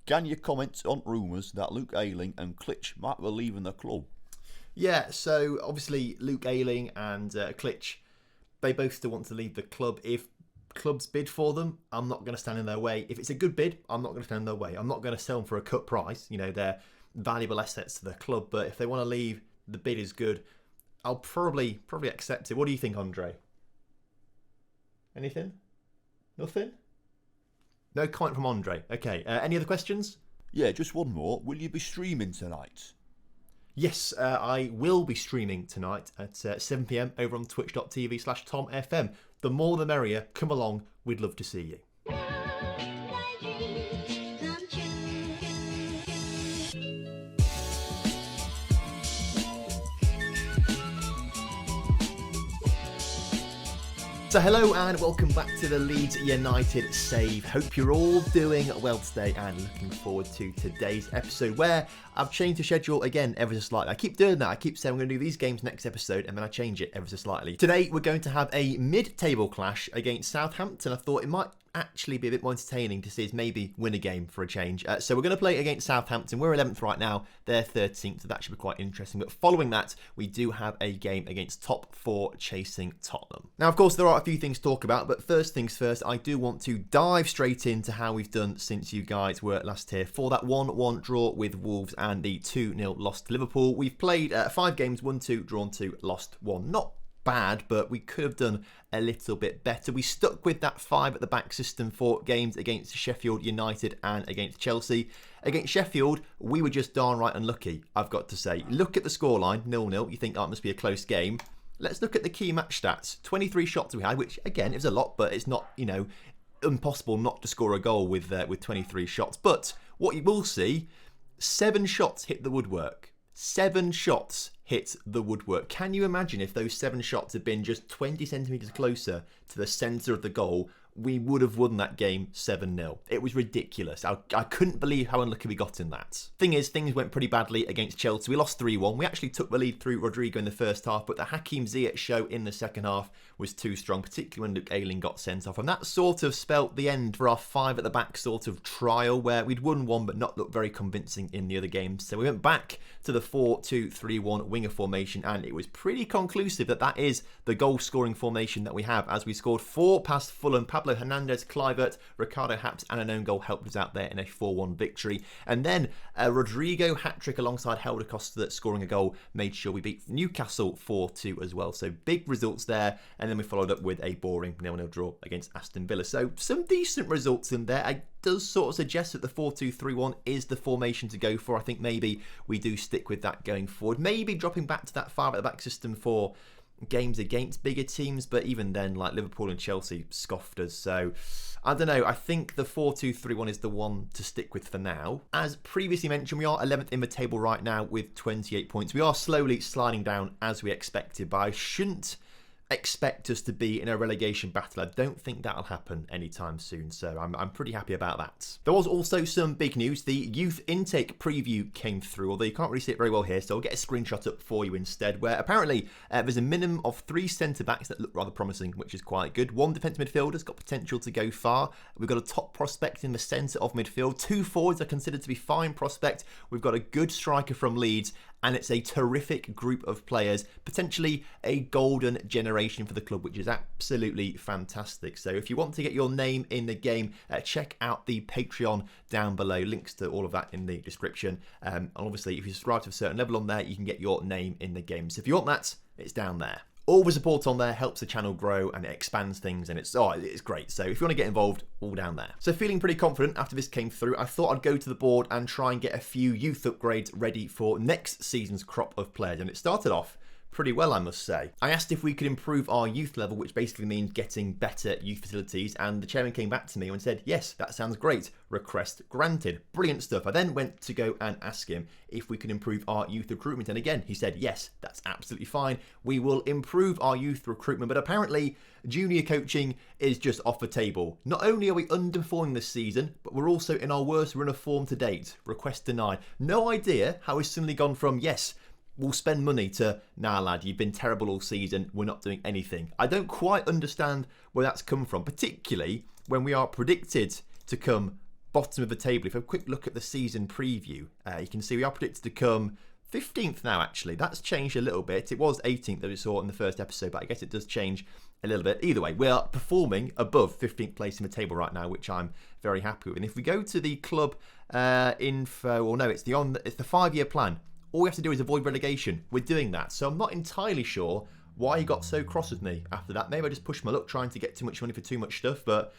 Can you comment on rumours that Luke Ayling and Klitsch might be leaving the club? Yeah, so obviously Luke Ayling and Klitsch, they both still want to leave the club. If clubs bid for them, I'm not going to stand in their way. If it's a good bid, I'm not going to stand in their way. I'm not going to sell them for a cut price. You know, they're valuable assets to the club, but if they want to leave, the bid is good. I'll probably accept it. What do you think, Andre? Anything? Nothing? No comment from Andre. Okay, any other questions? Yeah, just one more. Will you be streaming tonight? Yes, I will be streaming tonight at 7pm over on twitch.tv/TomFM. The more the merrier. Come along. We'd love to see you. So hello and welcome back to the Leeds United Save. Hope you're all doing well today and looking forward to today's episode where I've changed the schedule again ever so slightly. I keep doing that. I keep saying I'm going to do these games next episode and then I change it ever so slightly. Today we're going to have a mid-table clash against Southampton. I thought it might actually be a bit more entertaining to see us maybe win a game for a change. So we're going to play against Southampton. We're 11th right now. They're 13th, so that should be quite interesting. But following that, we do have a game against top 4 chasing Tottenham. Now, of course, there are a few things to talk about, but first things first, I do want to dive straight into how we've done since you guys were last here for that 1-1 draw with Wolves and the 2-0 loss to Liverpool. We've played 5 games, won 2, drawn 2, lost 1. Not bad, but we could have done a little bit better. We stuck with that 5 at the back system for games against Sheffield United and against Chelsea. Against Sheffield, we were just darn right unlucky, I've got to say. Look at the scoreline, 0-0. You think, oh, it must be a close game. Let's look at the key match stats. 23 shots we had, which again is a lot, but it's not, you know, impossible not to score a goal with 23 shots. But what you will see, 7 shots hit the woodwork. 7 shots hit the woodwork. Can you imagine if those 7 shots had been just 20 centimetres closer to the centre of the goal? We would have won that game 7-0. It was ridiculous. I couldn't believe how unlucky we got in that. Thing is, things went pretty badly against Chelsea. We lost 3-1. We actually took the lead through Rodrigo in the first half, but the Hakim Ziyech show in the second half was too strong, particularly when Luke Ayling got sent off. And that sort of spelt the end for our 5 at the back sort of trial, where we'd won 1 but not looked very convincing in the other games. So we went back to the 4-2-3-1 winger formation, and it was pretty conclusive that that is the goal-scoring formation that we have, as we scored 4 past Fulham. Pablo Hernandez, Kluivert, Ricardo Haps and an own goal helped us out there in a 4-1 victory. And then Rodrigo hat-trick alongside Helder Costa scoring a goal made sure we beat Newcastle 4-2 as well. So big results there. And then we followed up with a boring 0-0 draw against Aston Villa. So some decent results in there. It does sort of suggest that the 4-2-3-1 is the formation to go for. I think maybe we do stick with that going forward. Maybe dropping back to that 5 at the back system for games against bigger teams, but even then, like Liverpool and Chelsea scoffed us. So I don't know, I think the 4-2-3-1 is the one to stick with for now. As previously mentioned, we are 11th in the table right now with 28 points. We are slowly sliding down as we expected, but I shouldn't expect us to be in a relegation battle. I don't think that'll happen anytime soon, so I'm pretty happy about that. There was also some big news. The youth intake preview came through, although you can't really see it very well here, so I'll get a screenshot up for you instead, where apparently there's a minimum of 3 centre-backs that look rather promising, which is quite good. 1 defensive midfielder's got potential to go far. We've got a top prospect in the centre of midfield. 2 forwards are considered to be fine prospect. We've got a good striker from Leeds, and it's a terrific group of players, potentially a golden generation for the club, which is absolutely fantastic. So if you want to get your name in the game, check out the Patreon down below. Links to all of that in the description. And obviously, if you subscribe to a certain level on there, you can get your name in the game. So if you want that, it's down there. All the support on there helps the channel grow and it expands things, and it's great. So if you want to get involved, all down there. So feeling pretty confident after this came through, I thought I'd go to the board and try and get a few youth upgrades ready for next season's crop of players. And it started off pretty well, I must say. I asked if we could improve our youth level, which basically means getting better youth facilities, and the chairman came back to me and said, yes, that sounds great. Request granted. Brilliant stuff. I then went to go and ask him if we could improve our youth recruitment, and again, he said, yes, that's absolutely fine. We will improve our youth recruitment, but apparently junior coaching is just off the table. Not only are we underperforming this season, but we're also in our worst run of form to date. Request denied. No idea how it's suddenly gone from, yes, we'll spend money to, nah lad, you've been terrible all season, we're not doing anything. I don't quite understand where that's come from, particularly when we are predicted to come bottom of the table. If you have a quick look at the season preview, you can see we are predicted to come 15th now, actually. That's changed a little bit. It was 18th that we saw in the first episode, but I guess it does change a little bit. Either way, we are performing above 15th place in the table right now, which I'm very happy with. And if we go to the club info, or no, it's the 5-year plan. All we have to do is avoid relegation. We're doing that. So I'm not entirely sure why he got so cross with me after that. Maybe I just pushed my luck trying to get too much money for too much stuff, but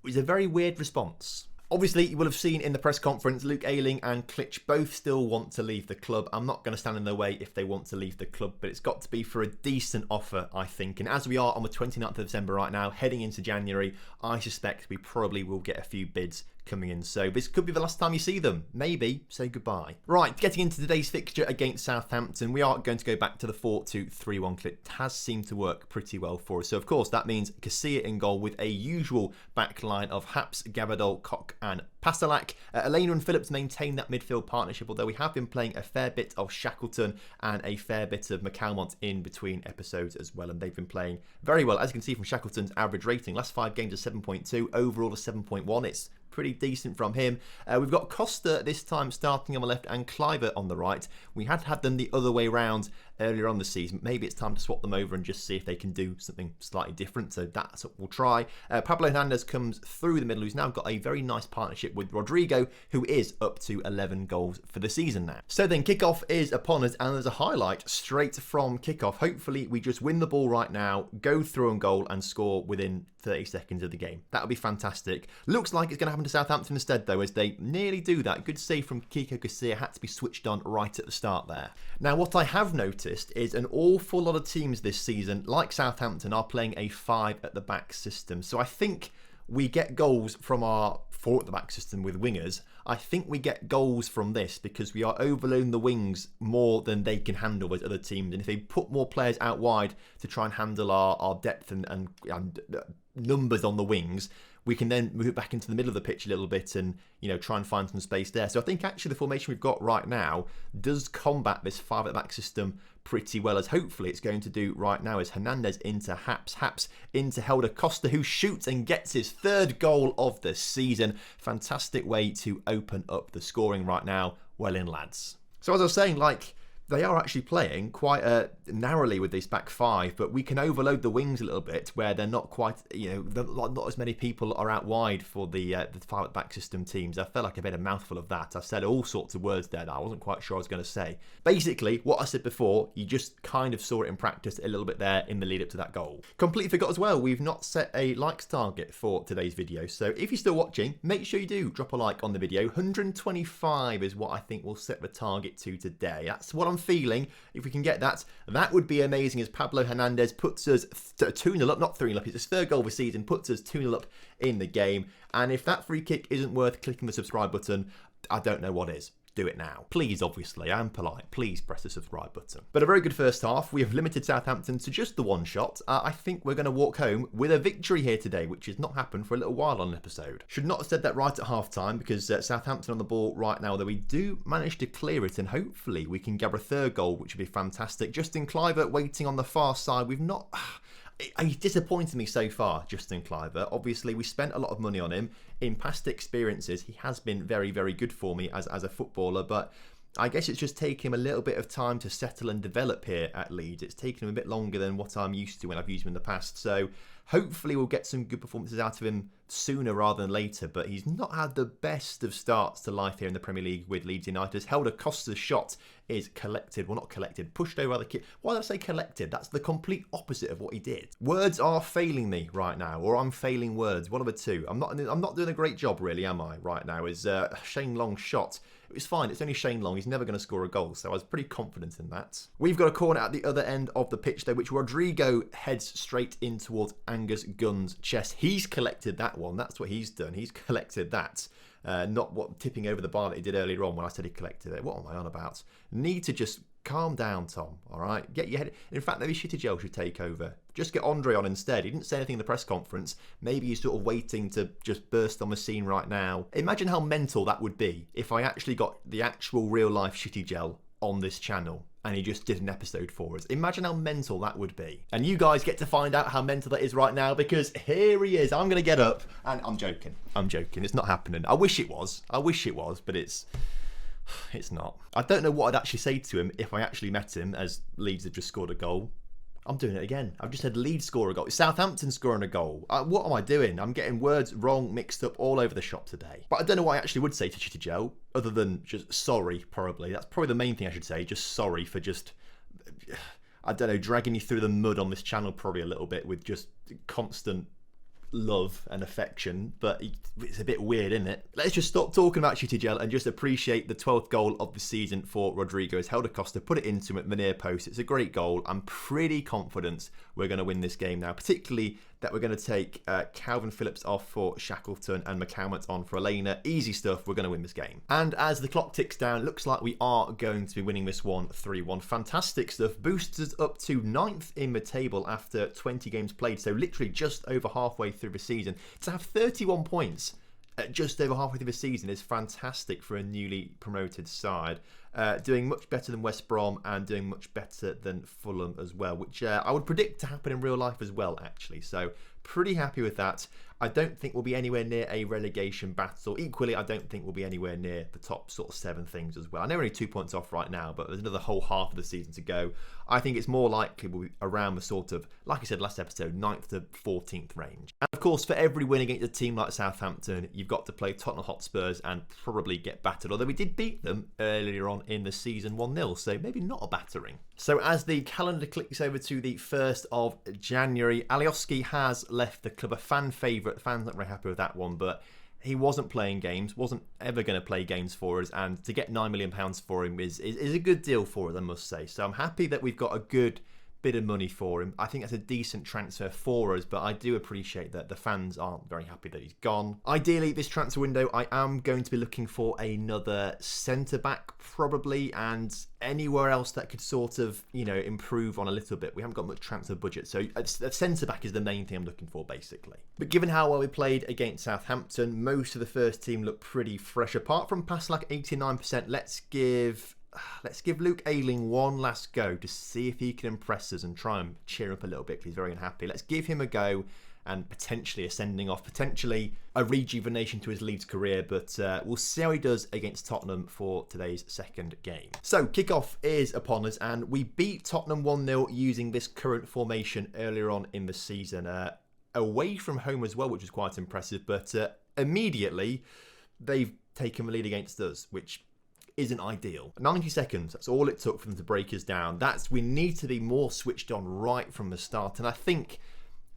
it was a very weird response. Obviously, you will have seen in the press conference, Luke Ayling and Klitsch both still want to leave the club. I'm not going to stand in their way if they want to leave the club, but it's got to be for a decent offer, I think. And as we are on the 29th of December right now, heading into January, I suspect we probably will get a few bids coming in. So this could be the last time you see them. Maybe say goodbye. Right, getting into today's fixture against Southampton, we are going to go back to the 4-2-3-1 clip. It has seemed to work pretty well for us. So of course that means Casilla in goal with a usual back line of Haps, Gabadol, Koch and Pastelak. Elena and Phillips maintain that midfield partnership, although we have been playing a fair bit of Shackleton and a fair bit of McAlmont in between episodes as well, and they've been playing very well. As you can see from Shackleton's average rating, last 5 games are 7.2, overall a 7.1. It's pretty decent from him. We've got Costa this time starting on the left and Cliver on the right. We had them the other way round earlier on the season. Maybe it's time to swap them over and just see if they can do something slightly different. So that's what we'll try. Pablo Hernandez comes through the middle. He's now got a very nice partnership with Rodrigo, who is up to 11 goals for the season now. So then kickoff is upon us, and there's a highlight straight from kickoff. Hopefully we just win the ball right now, go through on goal and score within 30 seconds of the game. That would be fantastic. Looks like it's going to happen to Southampton instead, though, as they nearly do that. Good save from Kiko Casilla, had to be switched on right at the start there. Now, what I have noticed is an awful lot of teams this season, like Southampton, are playing a 5 at the back system. So I think we get goals from our 4 at the back system with wingers. I think we get goals from this because we are overloading the wings more than they can handle as other teams. And if they put more players out wide to try and handle our depth and numbers on the wings, we can then move it back into the middle of the pitch a little bit and, try and find some space there. So I think actually the formation we've got right now does combat this 5 at the back system pretty well, as hopefully it's going to do right now. As Hernandez into Haps into Helder Costa, who shoots and gets his 3rd goal of the season. Fantastic way to open up the scoring right now. Well in, lads. So as I was saying, they are actually playing quite narrowly with this back 5, but we can overload the wings a little bit where they're not quite, not as many people are out wide for the 5 at back system teams. I felt like I made a mouthful of that. I said all sorts of words there that I wasn't quite sure I was going to say. Basically, what I said before, you just kind of saw it in practice a little bit there in the lead up to that goal. Completely forgot as well, we've not set a likes target for today's video, so if you're still watching, make sure you do drop a like on the video. 125 is what I think we'll set the target to today. That's what I'm feeling. If we can get that, that would be amazing, as Pablo Hernandez puts us 2-0 up, not 3-0 up. It's his 3rd goal of the season, puts us 2-0 up in the game. And if that free kick isn't worth clicking the subscribe button, I don't know what is. Do it now. Please, obviously, I'm polite. Please press the subscribe button. But a very good first half. We have limited Southampton to just the 1 shot. I think we're going to walk home with a victory here today, which has not happened for a little while on an episode. Should not have said that right at half time, because Southampton on the ball right now, though we do manage to clear it, and hopefully we can gather a 3rd goal, which would be fantastic. Justin Cliver waiting on the far side. We've not... He's disappointed me so far, Justin Cliver. Obviously, we spent a lot of money on him. In past experiences, he has been very, very good for me as a footballer, but I guess it's just taken him a little bit of time to settle and develop here at Leeds. It's taken him a bit longer than what I'm used to when I've used him in the past. So hopefully we'll get some good performances out of him sooner rather than later, but he's not had the best of starts to life here in the Premier League with Leeds United. Helder Costa's shot is collected, well, not collected, pushed over by the kid. Why did I say collected? That's the complete opposite of what he did. Words are failing me right now, or I'm failing words, one of the two. I'm not doing a great job really, am I, right now? Is Shane Long's shot. It was fine, it's only Shane Long, he's never going to score a goal, so I was pretty confident in that. We've got a corner at the other end of the pitch though, which Rodrigo heads straight in towards Angus Gunn's chest. He's collected that one, that's what he's done, he's collected that. Not what tipping over the bar that he did earlier on when I said he collected it. What am I on about? Need to just calm down, Tom, all right? Get your head... In fact, maybe Shittigel should take over. Just get Andre on instead. He didn't say anything in the press conference. Maybe he's sort of waiting to just burst on the scene right now. Imagine how mental that would be if I actually got the actual real-life Shittigel on this channel. and he just did an episode for us. Imagine how mental that would be. And you guys get to find out how mental that is right now, because here he is. I'm going to get up, and I'm joking. It's not happening. I wish it was, but it's not. I don't know what I'd actually say to him if I actually met him, as Leeds have just scored a goal. I'm doing it again. I've just had Leeds score a goal. It's Southampton scoring a goal. What am I doing? I'm getting words wrong, mixed up all over the shop today. But I don't know what I actually would say to Chitty Joe, other than just sorry, probably. That's probably the main thing I should say. Just sorry for just, I don't know, dragging you through the mud on this channel probably a little bit with just constant love and affection, but it's a bit weird, isn't it? Let's just stop talking about Chitty Gel and just appreciate the 12th goal of the season for Rodrigo. As Helder Costa put it into him at the near post. It's a great goal. I'm pretty confident we're going to win this game now, particularly that we're going to take Calvin Phillips off for Shackleton and McCalmont on for Elena. Easy stuff. We're going to win this game. And as the clock ticks down, looks like we are going to be winning this one 3-1. Fantastic stuff. Boosts us up to 9th in the table after 20 games played. So literally just over halfway through the season. To have 31 points at just over halfway through the season is fantastic for a newly promoted side. Doing much better than West Brom and doing much better than Fulham as well, which I would predict to happen in real life as well, actually. So pretty happy with that. I don't think we'll be anywhere near a relegation battle. Equally, I don't think we'll be anywhere near the top sort of 7 things as well. I know we're only 2 points off right now, but there's another whole half of the season to go. I think it's more likely we'll be around the sort of, like I said last episode, 9th to 14th range. And of course, for every win against a team like Southampton, you've got to play Tottenham Hotspurs and probably get battered. Although we did beat them earlier on in the season 1-0, so maybe not a battering. So as the calendar clicks over to the 1st of January, Alioski has left the club, a fan favourite. Fans not very happy with that one, but he wasn't playing games, wasn't ever going to play games for us, and to get £9 million for him is a good deal for us, I must say. So I'm happy that we've got a good bit of money for him. I think that's a decent transfer for us, but I do appreciate that the fans aren't very happy that he's gone. Ideally, this transfer window, I am going to be looking for another centre-back, probably, and anywhere else that could sort of, you know, improve on a little bit. We haven't got much transfer budget, so a centre-back is the main thing I'm looking for, basically. But given how well we played against Southampton, most of the first team looked pretty fresh. Apart from past like 89%, let's give Luke Ayling one last go to see if he can impress us and try and cheer up a little bit because he's very unhappy. Let's give him a go and potentially a sending off, potentially a rejuvenation to his Leeds career, but we'll see how he does against Tottenham for today's second game. So kickoff is upon us and we beat Tottenham 1-0 using this current formation earlier on in the season. Away from home as well, which is quite impressive, but immediately they've taken the lead against us, which isn't ideal. 90 seconds, that's all it took for them to break us down. We need to be more switched on right from the start. And I think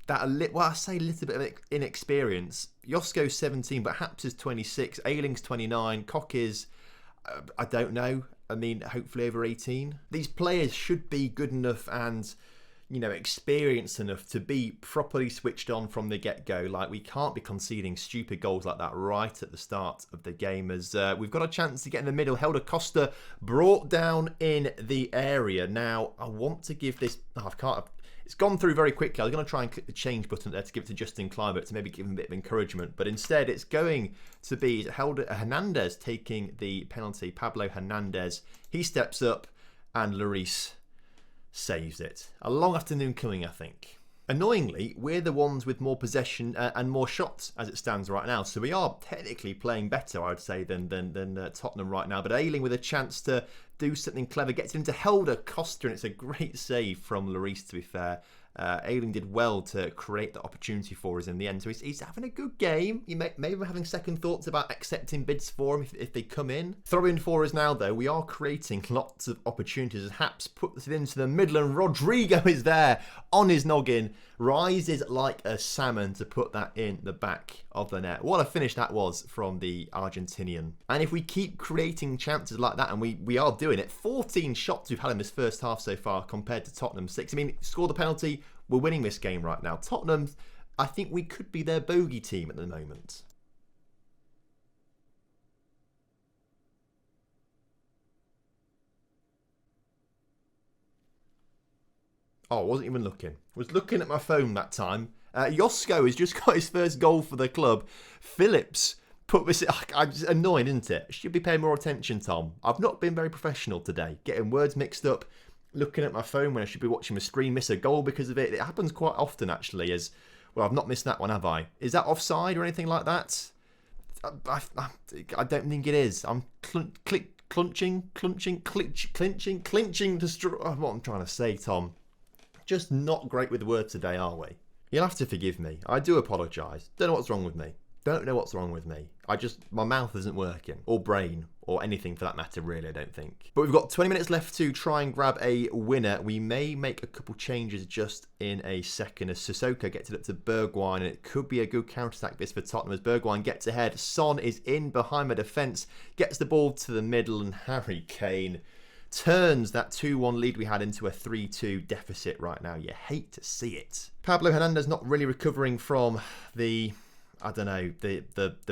that I say a little bit of inexperience. Josko's 17, but Haps is 26, Ayling's 29, Koch is, I don't know, I mean, hopefully over 18. These players should be good enough and, you know, experienced enough to be properly switched on from the get-go. Like, we can't be conceding stupid goals like that right at the start of the game, as we've got a chance to get in the middle. Helder Costa brought down in the area. Now, I want to give this... it's gone through very quickly. I was going to try and click the change button there to give it to Justin Kluivert to maybe give him a bit of encouragement, but instead it's going to be Hernandez taking the penalty. Pablo Hernandez. He steps up and Lloris saves it. A long afternoon coming, I think. Annoyingly, we're the ones with more possession and more shots as it stands right now. So we are technically playing better, I would say, than Tottenham right now. But Ayling with a chance to do something clever gets it into Helder Costa, and it's a great save from Lloris, to be fair. Ayling did well to create the opportunity for us in the end. So he's having a good game. He may be having second thoughts about accepting bids for him if they come in. Throw in for us now, though. We are creating lots of opportunities as Haps puts it into the middle and Rodrigo is there on his noggin. Rises like a salmon to put that in the back of the net. What a finish that was from the Argentinian. And if we keep creating chances like that, and we are doing it, 14 shots we've had in this first half so far compared to Tottenham 6. I mean, score the penalty, we're winning this game right now. Tottenham, I think we could be their bogey team at the moment. Oh, I wasn't even looking. I was looking at my phone that time. Josko has just got his first goal for the club. Phillips put this. I'm just annoying, isn't it? Should be paying more attention, Tom. I've not been very professional today. Getting words mixed up, looking at my phone when I should be watching my screen, miss a goal because of it. It happens quite often, actually. As well, I've not missed that one, have I? Is that offside or anything like that? I don't think it is. I'm clinching to straw. What I'm trying to say, Tom. Just not great with words today, are we? You'll have to forgive me. I do apologise. Don't know what's wrong with me. Don't know what's wrong with me. My mouth isn't working. Or brain. Or anything for that matter, really, I don't think. But we've got 20 minutes left to try and grab a winner. We may make a couple changes just in a second as Sissoko gets it up to Bergwijn. And it could be a good counter-attack this for Tottenham as Bergwijn gets ahead. Son is in behind the defence. Gets the ball to the middle and Harry Kane turns that 2-1 lead we had into a 3-2 deficit right now. You hate to see it. Pablo Hernandez not really recovering from the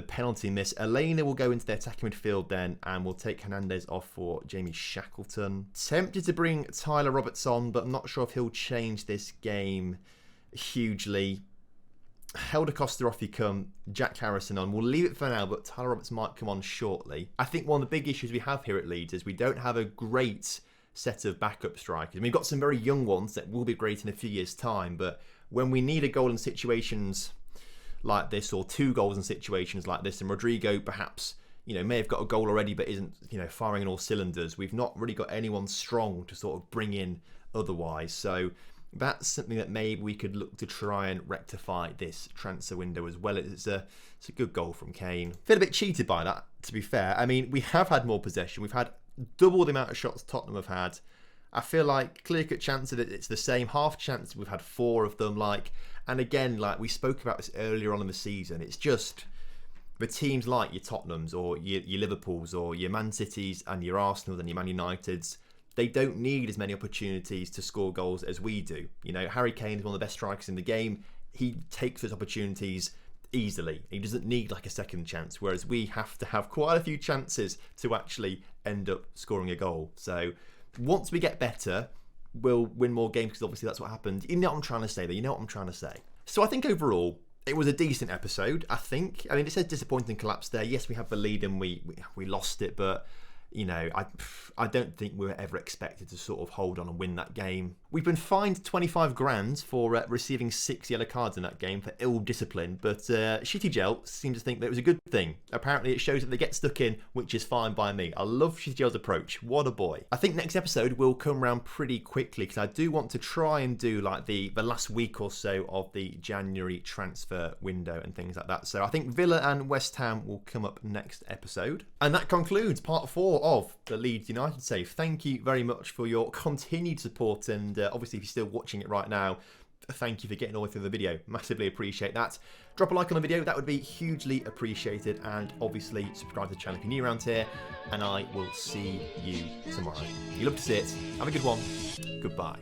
penalty miss. Elena will go into the attacking midfield then and we'll take Hernandez off for Jamie Shackleton. Tempted to bring Tyler Roberts on, but I'm not sure if he'll change this game hugely. Helder Costa off you come, Jack Harrison on. We'll leave it for now, but Tyler Roberts might come on shortly. I think one of the big issues we have here at Leeds is we don't have a great set of backup strikers. I mean, we've got some very young ones that will be great in a few years' time, but when we need a goal in situations like this, or 2 goals in situations like this, and Rodrigo perhaps, may have got a goal already but isn't, firing on all cylinders, we've not really got anyone strong to sort of bring in otherwise. So that's something that maybe we could look to try and rectify this transfer window as well. It's a good goal from Kane. Feel a bit cheated by that, to be fair. I mean, we have had more possession. We've had double the amount of shots Tottenham have had. I feel like clear-cut chances, it's the same. Half chances, we've had 4 of them. And again, we spoke about this earlier on in the season, it's just the teams like your Tottenhams or your Liverpools or your Man Cities and your Arsenals and your Man Uniteds, they don't need as many opportunities to score goals as we do. Harry Kane is one of the best strikers in the game. He takes those opportunities easily. He doesn't need a second chance, whereas we have to have quite a few chances to actually end up scoring a goal. So once we get better, we'll win more games because obviously that's what happened. You know what I'm trying to say, though. You know what I'm trying to say. So I think overall, it was a decent episode, I think. I mean, it says disappointing collapse there. Yes, we have the lead and we lost it, but I don't think we were ever expected to sort of hold on and win that game. We've been fined 25 grand for receiving 6 yellow cards in that game for ill discipline, but Shitty Gel seems to think that it was a good thing. Apparently it shows that they get stuck in, which is fine by me. I love Shitty Gel's approach. What a boy. I think next episode will come around pretty quickly because I do want to try and do the last week or so of the January transfer window and things like that. So I think Villa and West Ham will come up next episode. And that concludes part 4 of the Leeds United Save. Thank you very much for your continued support, and obviously if you're still watching it right now, thank you for getting all the way through the video. Massively appreciate that. Drop a like on the video, that would be hugely appreciated, and obviously subscribe to the channel if you're new around here, and I will see you tomorrow. You love to see it. Have a good one. Goodbye.